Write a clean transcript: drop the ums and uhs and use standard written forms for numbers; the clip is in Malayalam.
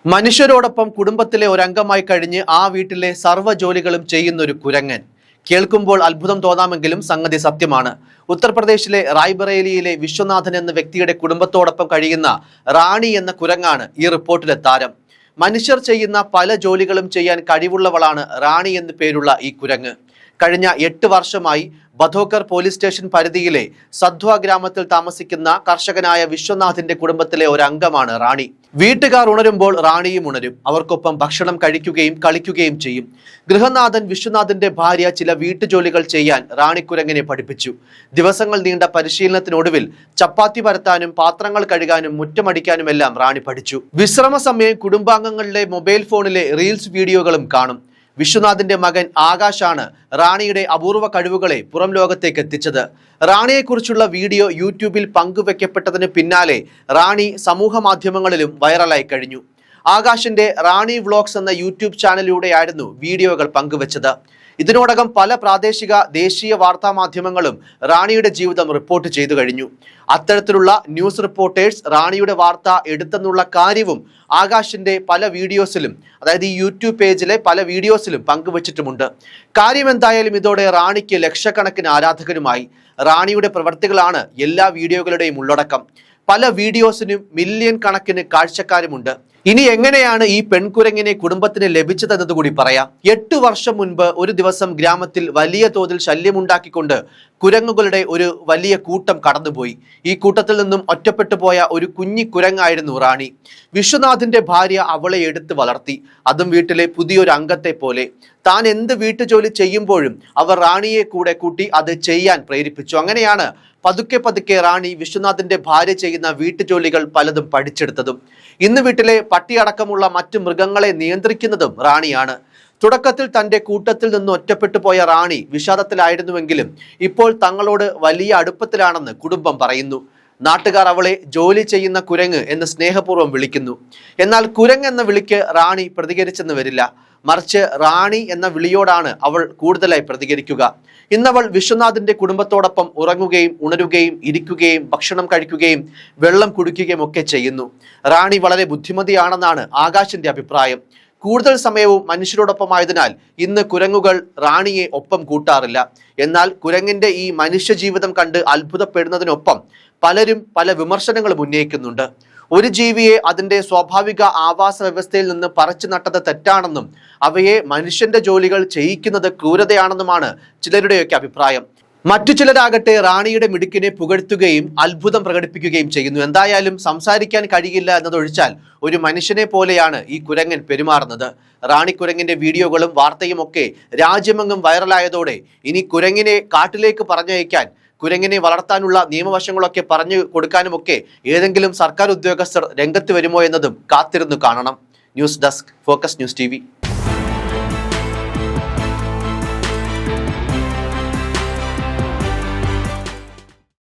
മനുഷ്യരോടൊപ്പം കുടുംബത്തിലെ ഒരംഗമായി കഴിഞ്ഞ് ആ വീട്ടിലെ സർവ്വ ജോലികളും ചെയ്യുന്നൊരു കുരങ്ങൻ. കേൾക്കുമ്പോൾ അത്ഭുതം തോന്നാമെങ്കിലും സംഗതി സത്യമാണ്. ഉത്തർപ്രദേശിലെ റായ്ബറേലിയിലെ വിശ്വനാഥൻ എന്ന വ്യക്തിയുടെ കുടുംബത്തോടൊപ്പം കഴിയുന്ന റാണി എന്ന കുരങ്ങാണ് ഈ റിപ്പോർട്ടിലെ താരം. മനുഷ്യർ ചെയ്യുന്ന പല ജോലികളും ചെയ്യാൻ കഴിവുള്ളവളാണ് റാണി എന്ന് പേരുള്ള ഈ കുരങ്ങ്. കഴിഞ്ഞ 8 വർഷമായി ബധോക്കർ പോലീസ് സ്റ്റേഷൻ പരിധിയിലെ സദ്വ ഗ്രാമത്തിൽ താമസിക്കുന്ന കർഷകനായ വിശ്വനാഥിന്റെ കുടുംബത്തിലെ ഒരു അംഗമാണ് റാണി. വീട്ടുകാർ ഉണരുമ്പോൾ റാണിയും ഉണരും. അവർക്കൊപ്പം ഭക്ഷണം കഴിക്കുകയും കളിക്കുകയും ചെയ്യും. ഗൃഹനാഥൻ വിശ്വനാഥിന്റെ ഭാര്യ ചില വീട്ടുജോലികൾ ചെയ്യാൻ റാണിക്കുരങ്ങിനെ പഠിപ്പിച്ചു. ദിവസങ്ങൾ നീണ്ട പരിശീലനത്തിനൊടുവിൽ ചപ്പാത്തി പരത്താനും പാത്രങ്ങൾ കഴുകാനും മുറ്റമടിക്കാനുമെല്ലാം റാണി പഠിച്ചു. വിശ്രമ സമയം കുടുംബാംഗങ്ങളുടെ മൊബൈൽ ഫോണിലെ റീൽസ് വീഡിയോകളും കാണും. വിശ്വനാഥിന്റെ മകൻ ആകാശാണ് റാണിയുടെ അപൂർവ കഴിവുകളെ പുറം ലോകത്തേക്ക് എത്തിച്ചത്. റാണിയെക്കുറിച്ചുള്ള വീഡിയോ യൂട്യൂബിൽ പങ്കുവെക്കപ്പെട്ടതിന് പിന്നാലെ റാണി സമൂഹ മാധ്യമങ്ങളിലും വൈറലായി കഴിഞ്ഞു. ആകാശിന്റെ റാണി വ്ലോഗ്സ് എന്ന യൂട്യൂബ് ചാനലിലൂടെയായിരുന്നു വീഡിയോകൾ പങ്കുവച്ചത്. ഇതിനോടകം പല പ്രാദേശിക ദേശീയ വാർത്താ മാധ്യമങ്ങളും റാണിയുടെ ജീവിതം റിപ്പോർട്ട് ചെയ്തു കഴിഞ്ഞു. അത്തരത്തിലുള്ള ന്യൂസ് റിപ്പോർട്ടേഴ്സ് റാണിയുടെ വാർത്ത എടുത്തെന്നുള്ള കാര്യവും ആകാശിന്റെ പല വീഡിയോസിലും, അതായത് ഈ യൂട്യൂബ് പേജിലെ പല വീഡിയോസിലും പങ്കുവച്ചിട്ടുമുണ്ട്. കാര്യം എന്തായാലും ഇതോടെ റാണിക്ക് ലക്ഷക്കണക്കിന് ആരാധകരുമായി. റാണിയുടെ പ്രവർത്തികളാണ് എല്ലാ വീഡിയോകളുടെയും ഉള്ളടക്കം. പല വീഡിയോസിനും മില്യൺ കണക്കിന് കാഴ്ചക്കാരുമുണ്ട്. ഇനി എങ്ങനെയാണ് ഈ പെൺകുരങ്ങിനെ കുടുംബത്തിന് ലഭിച്ചതെന്നതുകൂടി പറയാം. 8 വർഷം മുൻപ് ഒരു ദിവസം ഗ്രാമത്തിൽ വലിയ തോതിൽ ശല്യമുണ്ടാക്കിക്കൊണ്ട് കുരങ്ങുകളുടെ ഒരു വലിയ കൂട്ടം കടന്നുപോയി. ഈ കൂട്ടത്തിൽ നിന്നും ഒറ്റപ്പെട്ടു പോയ ഒരു കുഞ്ഞി കുരങ്ങായിരുന്നു റാണി. വിശ്വനാഥിന്റെ ഭാര്യ അവളെ എടുത്ത് വളർത്തി, അതും വീട്ടിലെ പുതിയൊരു അംഗത്തെ പോലെ. താൻ എന്ത് വീട്ടുജോലി ചെയ്യുമ്പോഴും അവർ റാണിയെ കൂടെ കൂട്ടി അത് ചെയ്യാൻ പ്രേരിപ്പിച്ചു. അങ്ങനെയാണ് പതുക്കെ പതുക്കെ റാണി വിശ്വനാഥിന്റെ ഭാര്യ ചെയ്യുന്ന വീട്ടുജോലികൾ പലതും പഠിച്ചെടുത്തതും. ഇന്ന് വീട്ടിലെ പട്ടിയടക്കമുള്ള മറ്റു മൃഗങ്ങളെ നിയന്ത്രിക്കുന്നതും റാണിയാണ്. തുടക്കത്തിൽ തന്റെ കൂട്ടത്തിൽ നിന്ന് ഒറ്റപ്പെട്ടു പോയ റാണി വിഷാദത്തിലായിരുന്നുവെങ്കിലും ഇപ്പോൾ തങ്ങളോട് വലിയ അടുപ്പത്തിലാണെന്ന് കുടുംബം പറയുന്നു. നാട്ടുകാർ അവളെ ജോലി ചെയ്യുന്ന കുരങ്ങ് എന്ന് സ്നേഹപൂർവ്വം വിളിക്കുന്നു. എന്നാൽ കുരങ്ങ് എന്ന വിളിക്ക് റാണി പ്രതികരിച്ചെന്ന് വരില്ല. മറിച്ച് റാണി എന്ന വിളിയോടാണ് അവൾ കൂടുതലായി പ്രതികരിക്കുക. ഇന്നവൾ വിശ്വനാഥിന്റെ കുടുംബത്തോടൊപ്പം ഉറങ്ങുകയും ഉണരുകയും ഇരിക്കുകയും ഭക്ഷണം കഴിക്കുകയും വെള്ളം കുടിക്കുകയും ഒക്കെ ചെയ്യുന്നു. റാണി വളരെ ബുദ്ധിമതിയാണെന്നാണ് ആകാശിന്റെ അഭിപ്രായം. കൂടുതൽ സമയവും മനുഷ്യരോടൊപ്പമായതിനാൽ ഇന്ന് കുരങ്ങുകൾ റാണിയെ ഒപ്പം കൂട്ടാറില്ല. എന്നാൽ കുരങ്ങിന്റെ ഈ മനുഷ്യ ജീവിതം കണ്ട് അത്ഭുതപ്പെടുന്നതിനൊപ്പം പലരും പല വിമർശനങ്ങളും ഉന്നയിക്കുന്നുണ്ട്. ഒരു ജീവിയെ അതിന്റെ സ്വാഭാവിക ആവാസ വ്യവസ്ഥയിൽ നിന്ന് പറിച്ചു നട്ടത് തെറ്റാണെന്നും അവയെ മനുഷ്യന്റെ ജോലികൾ ചെയ്യിക്കുന്നത് ക്രൂരതയാണെന്നുമാണ് ചിലരുടെയൊക്കെ അഭിപ്രായം. മറ്റു ചിലരാകട്ടെ റാണിയുടെ മിടുക്കിനെ പുകഴ്ത്തുകയും അത്ഭുതം പ്രകടിപ്പിക്കുകയും ചെയ്യുന്നു. എന്തായാലും സംസാരിക്കാൻ കഴിയില്ല എന്നതൊഴിച്ചാൽ ഒരു മനുഷ്യനെ പോലെയാണ് ഈ കുരങ്ങൻ പെരുമാറുന്നത്. റാണി കുരങ്ങിന്റെ വീഡിയോകളും വാർത്തയും ഒക്കെ രാജ്യമെങ്ങും വൈറലായതോടെ ഇനി കുരങ്ങിനെ കാട്ടിലേക്ക് പറഞ്ഞയക്കാൻ, കുരങ്ങിനെ വളർത്താനുള്ള നിയമവശങ്ങളൊക്കെ പറഞ്ഞു കൊടുക്കാനുമൊക്കെ ഏതെങ്കിലും സർക്കാർ ഉദ്യോഗസ്ഥർ രംഗത്ത് വരുമോ എന്നതും കാത്തിരുന്നു കാണണം. News desk, focus news TV.